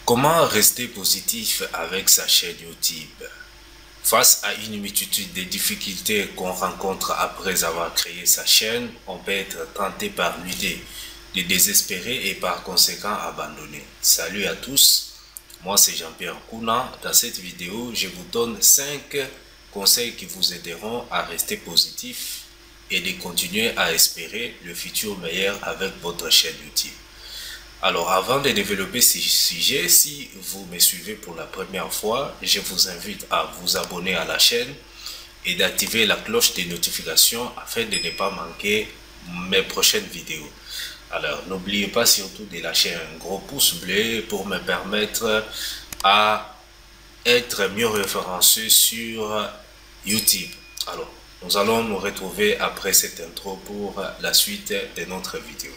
Comment rester positif avec sa chaîne YouTube? Face à une multitude de difficultés qu'on rencontre après avoir créé sa chaîne, on peut être tenté par l'idée de désespérer et par conséquent abandonner. Salut à tous, moi c'est Jean-Pierre Kouna. Dans cette vidéo, je vous donne 5 conseils qui vous aideront à rester positif et de continuer à espérer le futur meilleur avec votre chaîne YouTube. Alors, avant de développer ce sujet, si vous me suivez pour la première fois, je vous invite à vous abonner à la chaîne et d'activer la cloche des notifications afin de ne pas manquer mes prochaines vidéos. Alors, n'oubliez pas surtout de lâcher un gros pouce bleu pour me permettre à être mieux référencé sur YouTube. Alors, nous allons nous retrouver après cette intro pour la suite de notre vidéo.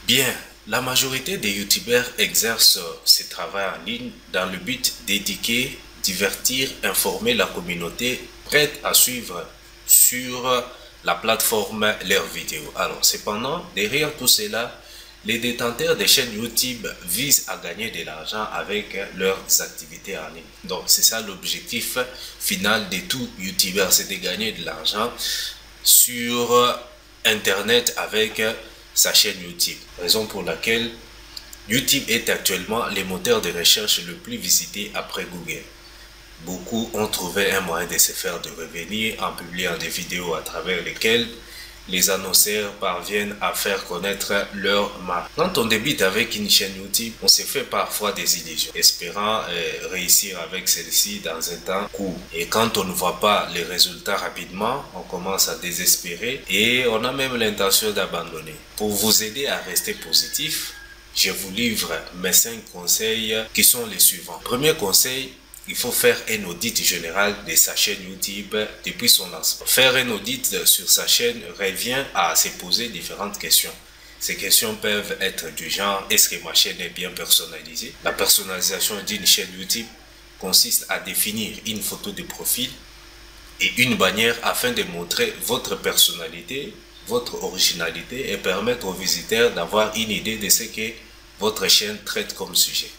Bien, la majorité des youtubeurs exercent ce travail en ligne dans le but d'éduquer, divertir, informer la communauté prête à suivre sur la plateforme leurs vidéos. Alors, cependant, derrière tout cela, les détenteurs des chaînes YouTube visent à gagner de l'argent avec leurs activités en ligne. Donc, c'est ça l'objectif final de tout youtubeur, c'est de gagner de l'argent sur Internet avec sa chaîne YouTube. Raison pour laquelle YouTube est actuellement le moteur de recherche le plus visité après Google. Beaucoup ont trouvé un moyen de se faire de revenus en publiant des vidéos à travers lesquelles les annonceurs parviennent à faire connaître leur marque. Quand on débute avec une chaîne YouTube, on se fait parfois des illusions, espérant réussir avec celle-ci dans un temps court. Et quand on ne voit pas les résultats rapidement, on commence à désespérer et on a même l'intention d'abandonner. Pour vous aider à rester positif, je vous livre mes 5 conseils qui sont les suivants. Premier conseil, il faut faire un audit général de sa chaîne YouTube depuis son lancement. Faire un audit sur sa chaîne revient à se poser différentes questions. Ces questions peuvent être du genre: est-ce que ma chaîne est bien personnalisée? La personnalisation d'une chaîne YouTube consiste à définir une photo de profil et une bannière afin de montrer votre personnalité, votre originalité et permettre aux visiteurs d'avoir une idée de ce que votre chaîne traite comme sujet.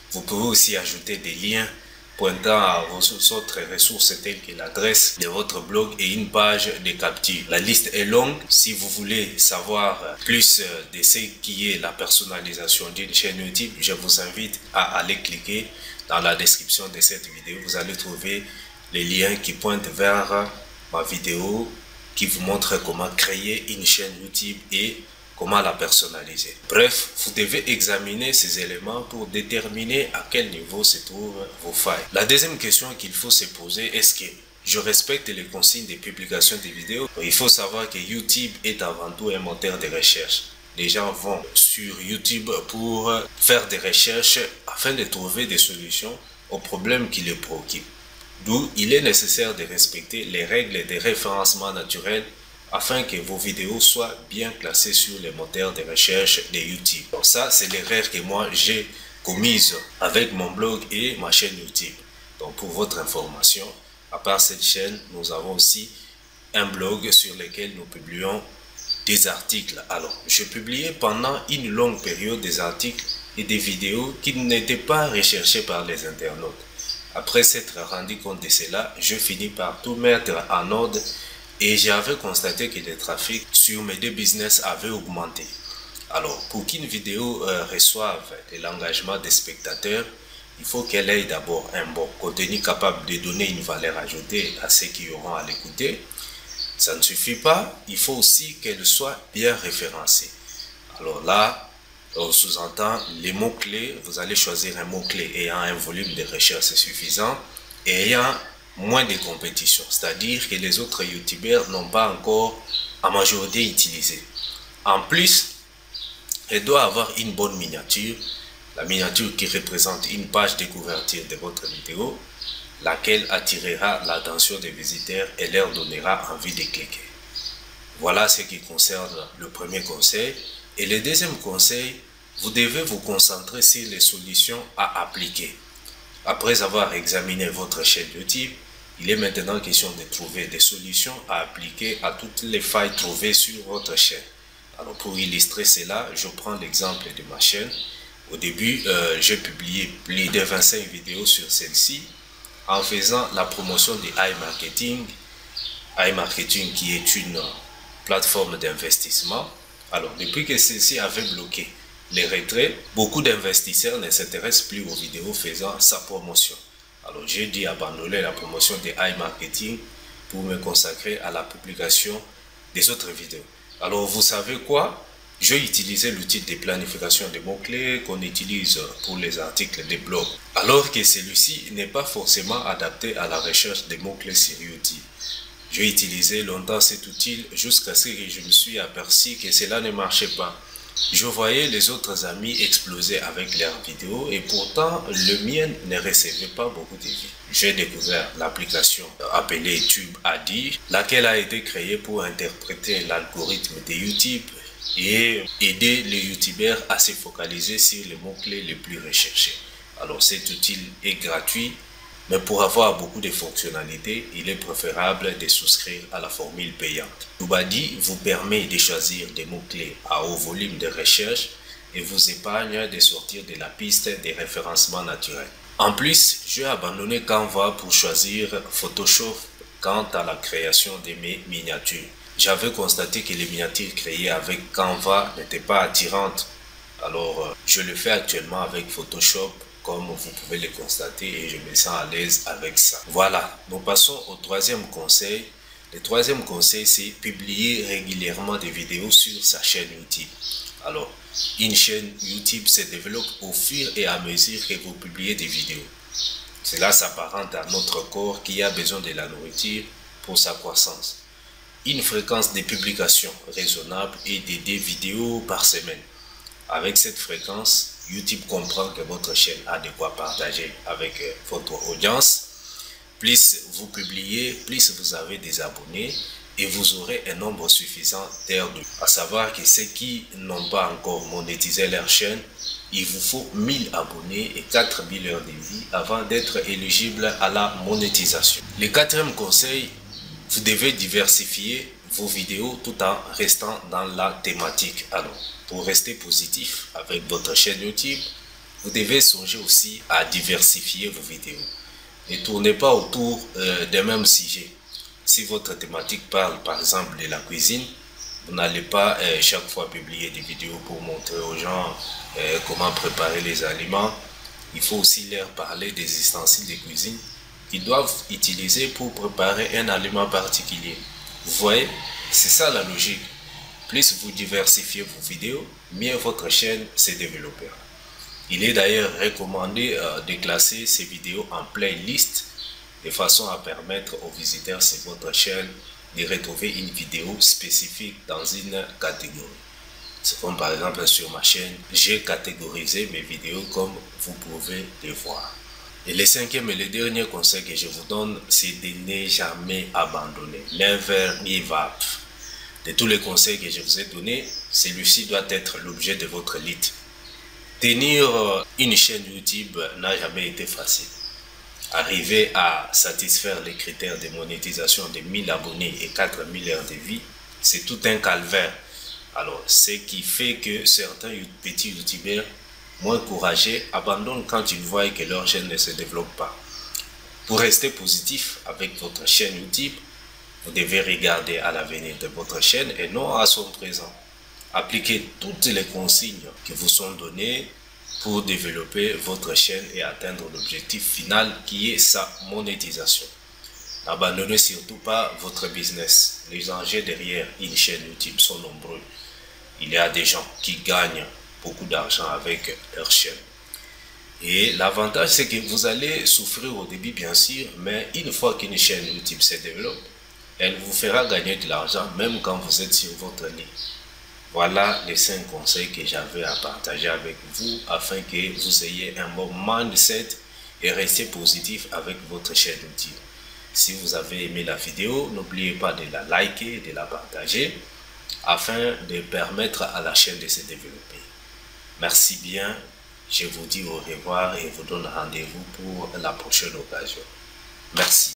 Vous pouvez aussi ajouter des liens pointant à vos autres ressources telles que l'adresse de votre blog et une page de capture. La liste est longue. Si vous voulez savoir plus de ce qui est la personnalisation d'une chaîne YouTube, je vous invite à aller cliquer dans la description de cette vidéo. Vous allez trouver les liens qui pointent vers ma vidéo qui vous montre comment créer une chaîne YouTube et comment la personnaliser. Bref, vous devez examiner ces éléments pour déterminer à quel niveau se trouvent vos failles. La deuxième question qu'il faut se poser, est-ce que je respecte les consignes de publication des vidéos? Il faut savoir que YouTube est avant tout un moteur de recherche. Les gens vont sur YouTube pour faire des recherches afin de trouver des solutions aux problèmes qui les préoccupent. D'où il est nécessaire de respecter les règles de référencement naturel afin que vos vidéos soient bien classées sur les moteurs de recherche de YouTube. Donc ça, c'est l'erreur que moi j'ai commise avec mon blog et ma chaîne YouTube. Donc pour votre information, à part cette chaîne, nous avons aussi un blog sur lequel nous publions des articles. Alors, je publiais pendant une longue période des articles et des vidéos qui n'étaient pas recherchés par les internautes. Après s'être rendu compte de cela, je finis par tout mettre en ordre et j'avais constaté que le trafic sur mes 2 business avait augmenté. Alors, pour qu'une vidéo reçoive de l'engagement des spectateurs, il faut qu'elle ait d'abord un bon contenu capable de donner une valeur ajoutée à ceux qui auront à l'écouter. Ça ne suffit pas, il faut aussi qu'elle soit bien référencée. Alors là, on sous-entend les mots-clés. Vous allez choisir un mot-clé ayant un volume de recherche suffisant et ayant moins de compétition, c'est-à-dire que les autres youtubeurs n'ont pas encore en majorité utilisé. En plus, elle doit avoir une bonne miniature, la miniature qui représente une page de couverture de votre vidéo, laquelle attirera l'attention des visiteurs et leur donnera envie de cliquer. Voilà ce qui concerne le premier conseil. Et le deuxième conseil, vous devez vous concentrer sur les solutions à appliquer. Après avoir examiné votre chaîne YouTube, il est maintenant question de trouver des solutions à appliquer à toutes les failles trouvées sur votre chaîne. Alors pour illustrer cela, je prends l'exemple de ma chaîne. Au début, j'ai publié plus de 25 vidéos sur celle-ci en faisant la promotion de iMarketing. iMarketing qui est une plateforme d'investissement. Alors depuis que celle-ci avait bloqué les retraits, beaucoup d'investisseurs ne s'intéressent plus aux vidéos faisant sa promotion. Alors j'ai dû abandonner la promotion de iMarketing pour me consacrer à la publication des autres vidéos. Alors vous savez quoi? J'ai utilisé l'outil de planification des mots-clés qu'on utilise pour les articles des blogs, alors que celui-ci n'est pas forcément adapté à la recherche des mots-clés sur YouTube. J'ai utilisé longtemps cet outil jusqu'à ce que je me suis aperçu que cela ne marchait pas. Je voyais les autres amis exploser avec leurs vidéos et pourtant le mien ne recevait pas beaucoup de vues. J'ai découvert l'application appelée TubeAD, laquelle a été créée pour interpréter l'algorithme de YouTube et aider les youtubeurs à se focaliser sur les mots-clés les plus recherchés. Alors cet outil est gratuit, mais pour avoir beaucoup de fonctionnalités, il est préférable de souscrire à la formule payante. TubeAD vous permet de choisir des mots-clés à haut volume de recherche et vous épargne de sortir de la piste des référencements naturels. En plus, j'ai abandonné Canva pour choisir Photoshop quant à la création de mes miniatures. J'avais constaté que les miniatures créées avec Canva n'étaient pas attirantes. Alors, je le fais actuellement avec Photoshop, comme vous pouvez le constater, et je me sens à l'aise avec ça. Voilà, nous passons au troisième conseil. Le troisième conseil, c'est publier régulièrement des vidéos sur sa chaîne YouTube. Alors, une chaîne YouTube se développe au fur et à mesure que vous publiez des vidéos. Cela s'apparente à notre corps qui a besoin de la nourriture pour sa croissance. Une fréquence de publication raisonnable et de 2 vidéos par semaine. Avec cette fréquence, YouTube comprend que votre chaîne a de quoi partager avec votre audience. Plus vous publiez, plus vous avez des abonnés et vous aurez un nombre suffisant d'heures de vie. À savoir que ceux qui n'ont pas encore monétisé leur chaîne, il vous faut 1000 abonnés et 4000 heures de vie avant d'être éligible à la monétisation. Le quatrième conseil, vous devez diversifier vos vidéos tout en restant dans la thématique. Alors, pour rester positif avec votre chaîne YouTube, vous devez songer aussi à diversifier vos vidéos. Ne tournez pas autour des mêmes sujets. Si votre thématique parle par exemple de la cuisine, vous n'allez pas chaque fois publier des vidéos pour montrer aux gens comment préparer les aliments. Il faut aussi leur parler des ustensiles de cuisine qu'ils doivent utiliser pour préparer un aliment particulier. Vous voyez, c'est ça la logique. Plus vous diversifiez vos vidéos, mieux votre chaîne se développera. Il est d'ailleurs recommandé de classer ces vidéos en playlist de façon à permettre aux visiteurs sur votre chaîne de retrouver une vidéo spécifique dans une catégorie. C'est comme par exemple sur ma chaîne, j'ai catégorisé mes vidéos comme vous pouvez le voir. Et le cinquième et le dernier conseil que je vous donne, c'est de ne jamais abandonner. Never give up. De tous les conseils que je vous ai donnés, celui-ci doit être l'objet de votre lead. Tenir une chaîne YouTube n'a jamais été facile. Arriver à satisfaire les critères de monétisation de 1000 abonnés et 4000 heures de vie, c'est tout un calvaire. Alors, ce qui fait que certains petits youtubeurs moins courageux abandonnent quand ils voient que leur chaîne ne se développe pas. Pour rester positif avec votre chaîne YouTube, vous devez regarder à l'avenir de votre chaîne et non à son présent. Appliquez toutes les consignes qui vous sont données pour développer votre chaîne et atteindre l'objectif final qui est sa monétisation. N'abandonnez surtout pas votre business. Les enjeux derrière une chaîne YouTube sont nombreux. Il y a des gens qui gagnent beaucoup d'argent avec leur chaîne. Et l'avantage, c'est que vous allez souffrir au début, bien sûr, mais une fois qu'une chaîne YouTube se développe, elle vous fera gagner de l'argent même quand vous êtes sur votre lit. Voilà les 5 conseils que j'avais à partager avec vous afin que vous ayez un bon mindset et restez positif avec votre chaîne YouTube. Si vous avez aimé la vidéo, n'oubliez pas de la liker, de la partager. afin de permettre à la chaîne de se développer. Merci bien, je vous dis au revoir et vous donne rendez-vous pour la prochaine occasion. Merci.